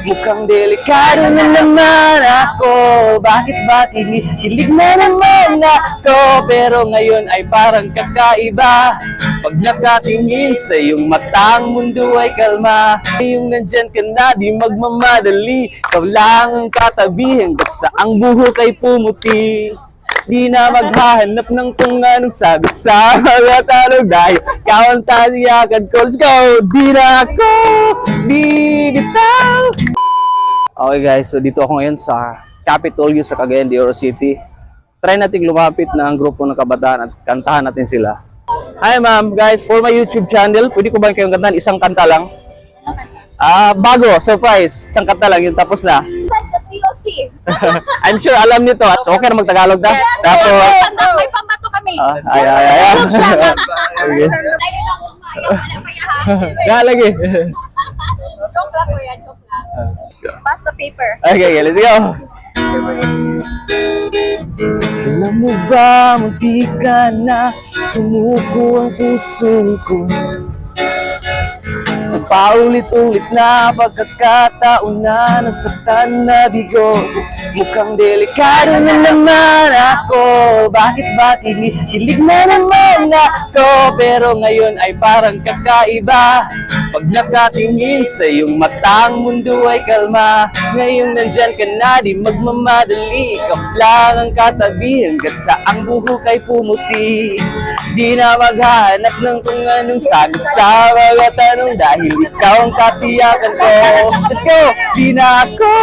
Mukhang delikado na naman ako. Bakit ba tinihilig na naman ako? Pero ngayon ay parang kakaiba. Pag nakatingin sa iyong mata, ang mundo ay kalma. Yung nandyan ka na, di magmamadali. Ikaw lang ang katabi hanggat sa ang buhok ay pumuti. Di na maghahanap ng kung anong sagot sa mga tanong dahil ikaw ang tatiyakan ko. Let's go! Di na ako bibitaw. Okay guys, so dito ako ngayon sa Capitolio sa Cagayan de Oro City. Try natin lumapit na ang grupo ng kabataan at kantahan natin sila. Hi ma'am, guys, for my YouTube channel, pwede ko ba kayong kantahan isang kanta lang? Bago, surprise, isang kanta lang, yun tapos na. I'm sure alam niyo to. So okay na mag-Tagalog na? Tapos May pambato kami. ay. Lagi. Joke lang ko yan, joke lang. Pass the paper. Okay, let's go. Alam mo ba, munti ka na sumuko ang puso ko. Sa paulit-ulit na pagkakataon na nasaktan na bigo. Mukhang delikado na naman ako. Bakit ba tinihilig na naman ako? Pero ngayon ay parang kakaiba. Pag nakatingin sa iyong mata, ang mundo ay kalma. Ngayon nandyan ka na, di magmamadali. Ikaw lang ang katabi hanggat sa ang buhok ay pumuti. Di na maghahanap ng kung anong sagot sa mga tanong dahil ikaw ang katiyakan ko. Let's go! Di na ako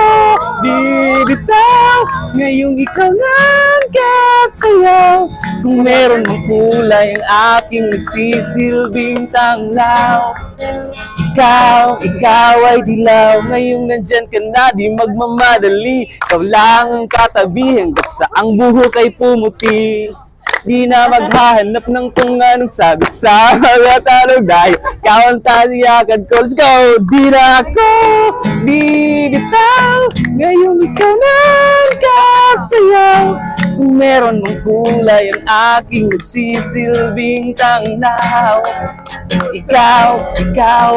bibitaw. Ngayong ikaw lang kasayaw. Kung meron mong kulay ang aking nagsisilbing tanglaw. Ikaw ay dilaw. Ngayong nandyan ka na, di magmamadali. Ikaw lang ang katabi hanggat sa ang buhok ay pumuti. Di na maghahanap ng kung anong sagot sa mga tanong dahil ikaw ang tatiyakan ko. Let's go! Di na ako bibitaw. Ngayong ikaw na ang kasayaw. Kung meron mong kulay ang aking nagsisilbing tanglaw. Ikaw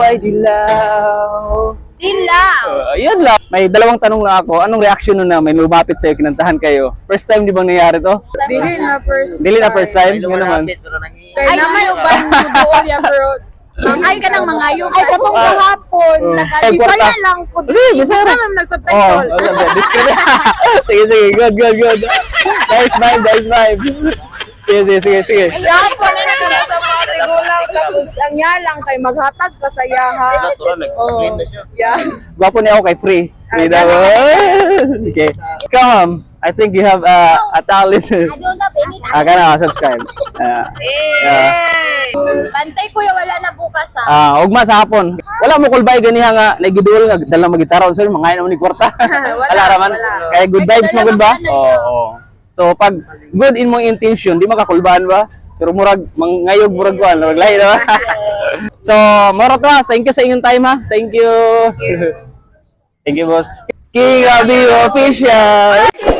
ay dilaw. Dilaw. Yan lang. May dalawang tanong lang ako. Anong reaction nun na may lumapit sa'yo, kinantahan kayo? First time di bang nangyari to? Dili na first Dili na first time? Yun naman. Kaya Ay, naman ay. yung bang doon yan, pero Ay ka ng mga yung. ay katong kahapon. Ay, Bisaya kwarta. lang po. Sige, Bisaya. Alam na sa Oh, title. sige. Good. Nice vibe. Sige. Kahapon na nagkasa mga tigulang. Tapos ang lang kay maghatag kasayaha. Nag-explain na siya. Yes. Gwapo niya ako kay free. Free daw. Okay. Come. I think you have a talent. Ano na, Benit? Kana subscribe. Bantay kuya, wala na bukas ha. Ugma sa hapon. Wala mo kulbay ganiha nga nagidul nga dala magitara unsa mga naman ni kwarta. Wala raman. Kaya good vibes mo good ba? Oo. So pag good in mong intention, di makakulbahan ba? Pero murag mangayog murag kuan, murag lahi na. So, moro to. Thank you sa inyong time ha. Thank you. Thank you boss. King Abi Official.